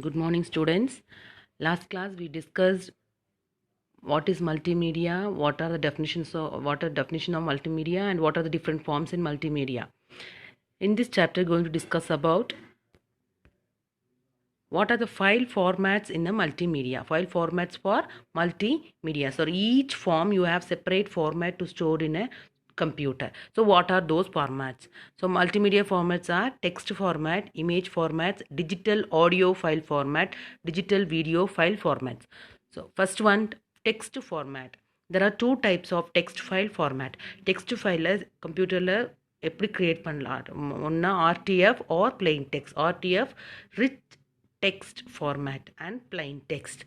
Good morning, students. Last class we discussed what is multimedia, what are the definition of multimedia, and what are the different forms in multimedia. In this chapter, going to discuss about what are the file formats in a multimedia. File formats for multimedia. So each form you have separate format to store in a computer. So what are those formats? So multimedia formats are text format, image formats, digital audio file format, digital video file formats. So first one, text format. There are two types of text file format. Text file computerல எப்படி create பண்ணலாம் ஒன்னா RTF or plain text. RTF rich text format and plain text.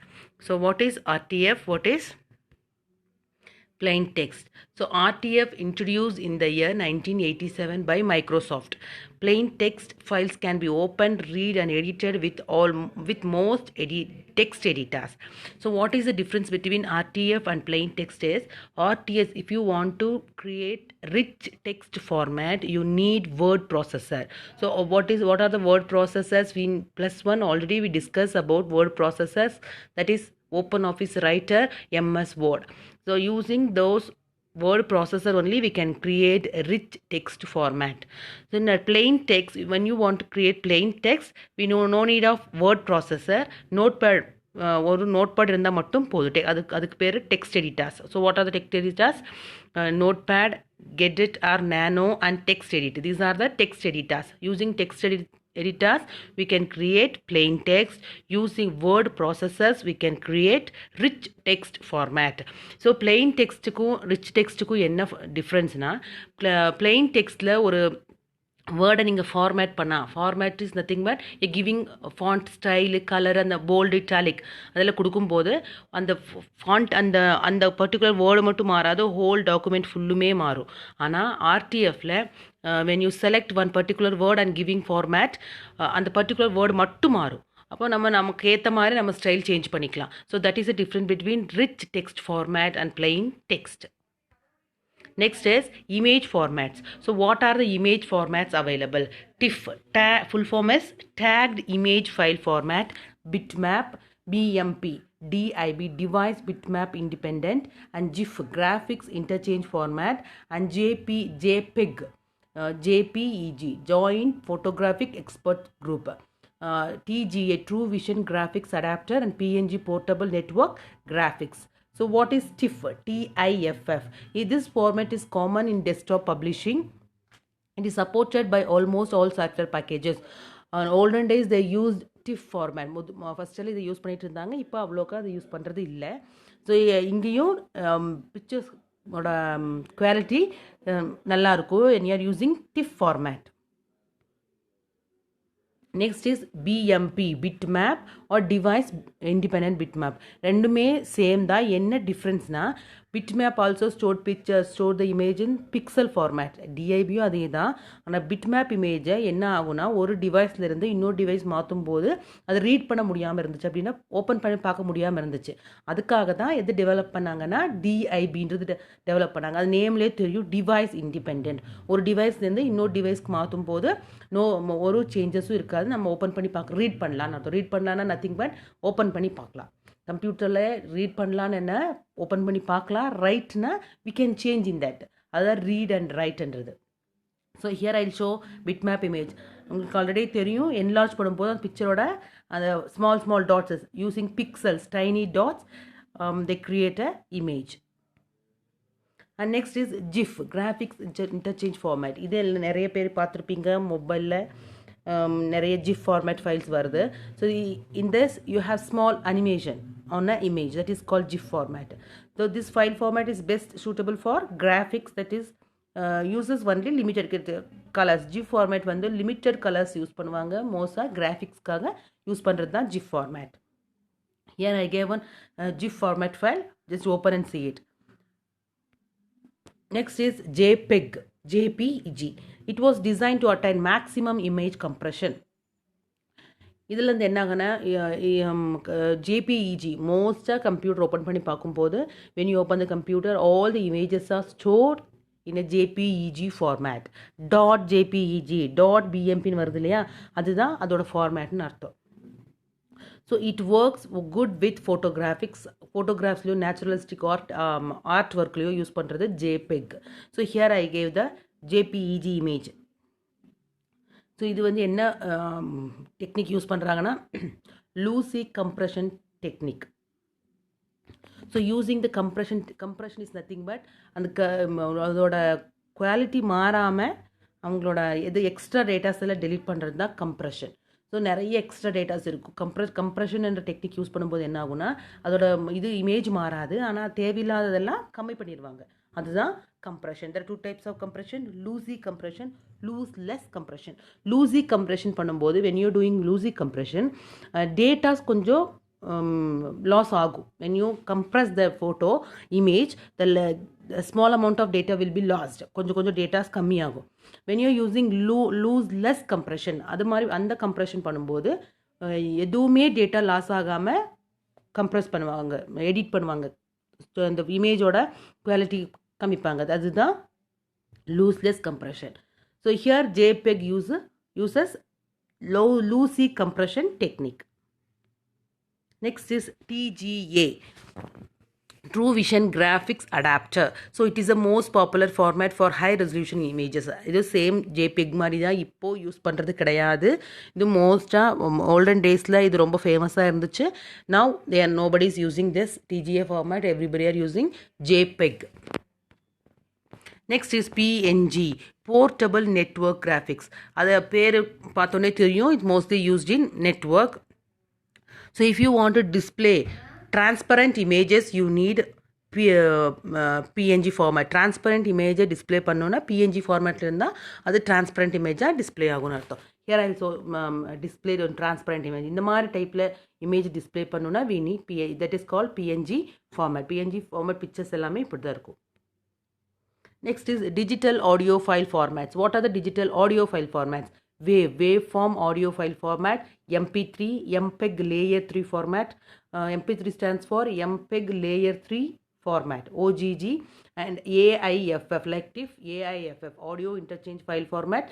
So what is RTF? What is plain text? So RTF introduced in the year 1987 by Microsoft. Plain text files can be opened, read and edited with most text editors. So what is the difference between RTF and plain text is RTF, if you want to create rich text format, you need word processor. So what are the word processors? We +1 already we discussed about word processors, that is OpenOffice Writer, MS Word. So using those word processor only we can create a rich text format. So in a plain text, when you want to create plain text, we no need of word processor. Notepad ஒரு notepad இருந்தால் மட்டும் போதும். அதுக்கு பேர் text editors. So what are the text editors? Notepad, Gedit or Nano and TextEdit. These are the text editors. Using text editors we can create plain text. Using word processors we can create rich text format. So plain text ku rich text ku enna difference na, plain text la ஒரு வேர்டை நீங்கள் format is nothing but a giving font style colour அந்த bold italic அதெல்லாம் கொடுக்கும்போது அந்த font அந்த அந்த particular word மட்டும் மாறாது, ஹோல் டாக்குமெண்ட் ஃபுல்லுமே மாறும். ஆனால் ஆர்டிஎஃப்ல when you select one particular word and giving format, அந்த பர்டிகுலர் வேர்டு மட்டும் மாறும். அப்போ நமக்கு ஏற்ற மாதிரி நம்ம ஸ்டைல் சேஞ்ச் பண்ணிக்கலாம். So that is the different between rich text format and plain text. Next is image formats. So what are the image formats available? TIFF, full form is tagged image file format, bitmap, BMP, DIB, device bitmap independent, and GIF, graphics interchange format, and JPEG, JPEG, joint photographic expert group. TGA, True Vision Graphics Adapter, and PNG Portable Network Graphics. So what is TIFF? TIFF. This format is common in desktop publishing. It is supported by almost all software packages. On olden days they used TIFF format. ஃபர்ஸ்ட்ல இதை use பண்ணிட்டு இருந்தாங்க, இப்போ அவ்வளோக்கா அதை use பண்ணுறது இல்லை. So இங்கேயும் பிக்சர்ஸ் குவாலிட்டி நல்லாயிருக்கும் when you are using TIFF format. Next is BMP, bitmap or device independent bitmap. ரெண்டுமே சேம் தான். என்ன டிஃப்ரென்ஸ்னா, bitmap also stored pictures, store the image in pixel format. DIBயும் அதே தான். ஆனால் bitmap இமேஜை என்ன ஆகுனா, ஒரு டிவைஸ்ல இருந்து இன்னொரு டிவைஸ் மாற்றும் போது அதை ரீட் பண்ண முடியாமல் இருந்துச்சு, அப்படின்னா ஓப்பன் பண்ணி பார்க்க முடியாமல் இருந்துச்சு. அதுக்காக தான் எது டெவலப் பண்ணாங்கன்னா DIBன்றது டெவலப் பண்ணாங்க. அது நேம்லேயே தெரியும், டிவைஸ் இண்டிபெண்ட். ஒரு டிவைஸ்லேருந்து இன்னொரு டிவைஸ்க்கு மாற்றும் போது ஒரு சேஞ்சஸும் இருக்காது. நம்ம ஓப்பன் பண்ணி பார்க்க ரீட் பண்ணலான்னு அர்த்தம். ரீட் பண்ணலான்னா நத்திங் பட் ஓப்பன் பண்ணி பார்க்கலாம். கம்ப்யூட்டரில் ரீட் பண்ணலான்னு என்ன, ஓப்பன் பண்ணி பார்க்கலாம். ரைட்னா we can change in that, அதான் ரீட் அண்ட் ரைட்ன்றது. So here I show bitmap image. உங்களுக்கு ஆல்ரெடி தெரியும், என்லார்ஜ் பண்ணும்போது அந்த பிக்சரோட அந்த small dots using pixels, tiny dots, they create a image. And next is GIF, graphics interchange format. இது நிறைய பேர் பார்த்துருப்பீங்க, மொபைலில் நிறைய GIF format files வருது. So in this you have small animation on an image, that is called GIF format. So this file format is best suitable for graphics, that is uses only limited colors. GIF format வந்து limited colors use பண்ணுவாங்க. மோஸ்டாக கிராஃபிக்ஸ்க்காக use பண்ணுறது தான் GIF format. Here I gave one GIF format file, just open and see it. Next is JPEG. It was designed to attain maximum image compression. இதுலேருந்து என்ன ஆகுனா, JPEG மோஸ்ட்டாக computer open பண்ணி பார்க்கும்போது when you open the computer all the images are stored in a JPEG format. .jpeg, .bmp வருது இல்லையா, அதுதான் அதோட ஃபார்மேட்னு அர்த்தம். So it works good with photographs naturalistic art artwork use பண்றது JPEG. So here I gave the JPEG image. So இது வந்து என்ன technique use பண்ணுறாங்கன்னா Lucy compression technique. So using the compression is nothing but அதோட quality மாறாமல் அவங்களோட extra datas எல்லாம் delete பண்ணுறது தான் கம்ப்ரெஷன். ஸோ நிறைய எக்ஸ்ட்ரா டேட்டாஸ் இருக்கும். கம்ப்ரெஷன் என்ற டெக்னிக் யூஸ் பண்ணும்போது என்ன ஆகுனா அதோட இமேஜ் மாறாது, ஆனால் தேவையில்லாததெல்லாம் கம்மி பண்ணிடுவாங்க. அதுதான் compression. There are two types of compression: loosey compression, looseless compression. Loosey compression பண்ணும்போது when you're doing loosey compression datas கொஞ்சம் loss ஆகும். When you compress the photo image, the small amount of data will be lost. கொஞ்சம் datas கம்மி ஆகும். When you're using looseless compression, அது மாதிரி அந்த compression பண்ணும்போது எதுவுமே டேட்டா லாஸ் ஆகாமல் கம்ப்ரெஸ் பண்ணுவாங்க, எடிட் பண்ணுவாங்க, அந்த இமேஜோட குவாலிட்டி கம்மிப்பாங்க. அதுதான் looseless compression. So here JPEG uses loosey compression technique. Next is TGA, True Vision Graphics Adapter. So it is the most popular format for high resolution images. இது same JPEG மாதிரி தான், இப்போ use பண்ணுறது கிடையாது. இது மோஸ்ட்டாக olden டேஸில் இது ரொம்ப ஃபேமஸாக இருந்துச்சு. Now nobody is using this TGA format. Everybody are using JPEG. Next is PNG, Portable Network Graphics. அது பேர் பார்த்தோன்னே தெரியும், it's mostly used in network. So if you want to display transparent images, you need PNG format. Transparent image display பண்ணோன்னா PNG format இருந்தால் அது transparent image display ஆகும்னு அர்த்தம். Here I also displayed on transparent image. இந்த மாதிரி டைப்பில் image display பண்ணோன்னா we need that is called PNG format. PNG format pictures எல்லாமே இப்படி தான் இருக்கும். Next is digital audio file formats. What are the digital audio file formats? Waveform audio file format, MP3, MPEG layer 3 format. MP3 stands for MPEG layer 3 format, OGG, and AIFF, like TIFF, AIFF, audio interchange file format,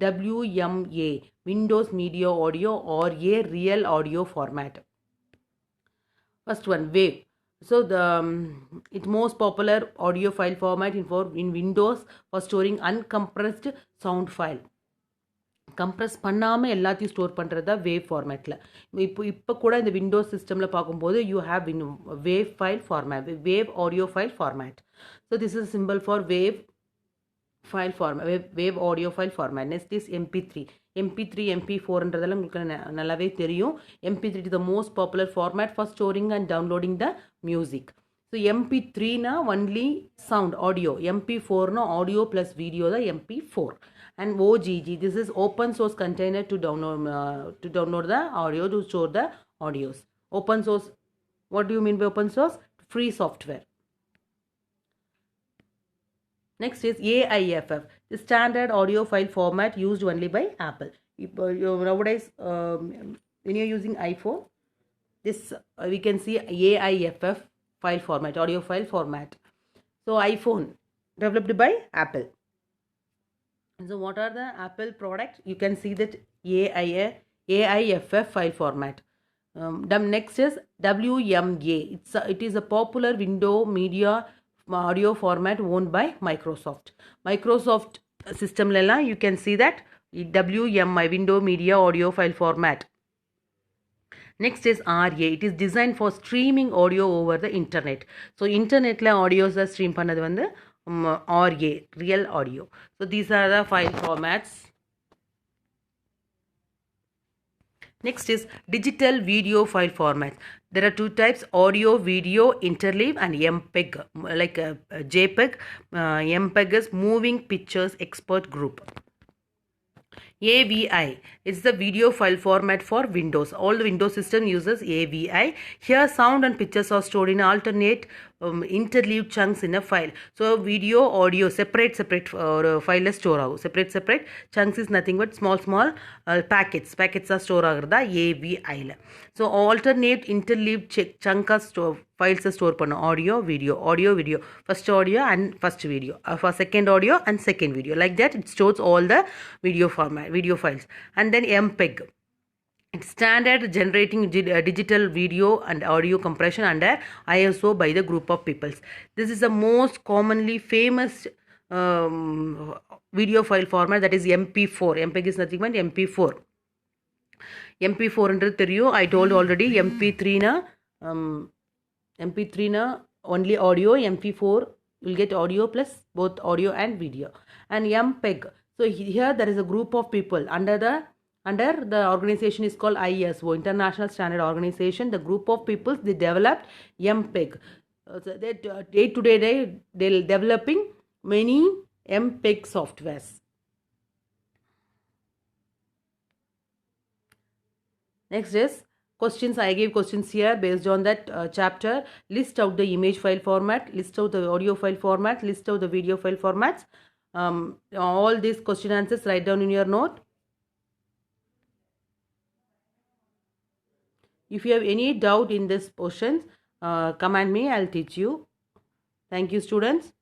WMA, Windows Media Audio, or a real audio format. First one, Wave. So it's most popular audio file format in Windows for storing uncompressed sound file. Compress பண்ணாமல் எல்லாத்தையும் store பண்ணுறது தான் wave ஃபார்மேட்டில். இப்போ கூட இந்த Windows சிஸ்டமில் பார்க்கும்போது you have wave file format, wave audio file format. So this is simple for wave file format, wave audio file format. Next is MP3. MP3, MP4ன்றதெல்லாம் உங்களுக்கு நல்லாவே தெரியும். MP3 is the most popular format for storing and downloading the music. So MP3 only sound audio, MP4 audio plus video the MP4. And OGG, this is open source container to download the audio, to store the audios. Open source, what do you mean by open source? Free software. Next is AIFF, the standard audio file format used only by Apple. Nowadays when you're using iPhone, this we can see AIFF file format, audio file format. So iPhone developed by Apple. So what are the Apple products? You can see that AIFF file format. Next is WMA. It is a popular window media audio format owned by Microsoft. Microsoft system lala you can see that WMI, window media audio file format. Next is RA. It is designed for streaming audio over the internet. So internet la audios stream பண்ணது வந்து RA, real audio. So these are the file formats. Next is digital video file format. There are two types: audio video interleave and MPEG, like JPEG. MPEG is moving pictures export group. AVI is the video file format for Windows. All the Windows system uses AVI. Here sound and pictures are stored in alternate interleaved chunks in a file. So video audio separate file store ஆகும். Separate chunks is nothing but small packets are store ஆகுறதா AVI ல. So alternate interleaved chunk files store பண்ணும். audio video, first audio and first video, for second audio and second video, like that it stores all the video files. And then MPEG It's standard generating digital video and audio compression under ISO by the group of peoples. This is the most commonly famous video file format, that is MP4. MPEG is nothing but MP4. MP4 என்றது தெரியும். I told already. MP3 na MP3 na only audio. MP4 will get audio plus both audio and video. And MPEG. So here there is a group of people under the organization is called ISO, International Standard Organization. The group of people, they developed MPEG. So that day to day they're developing many MPEG softwares. Next is questions. I gave questions here based on that chapter. List out the image file format, list out the audio file format, list out the video file formats. All these question answers write down in your note. If you have any doubt in this portion, command me, I'll teach you. Thank you, students.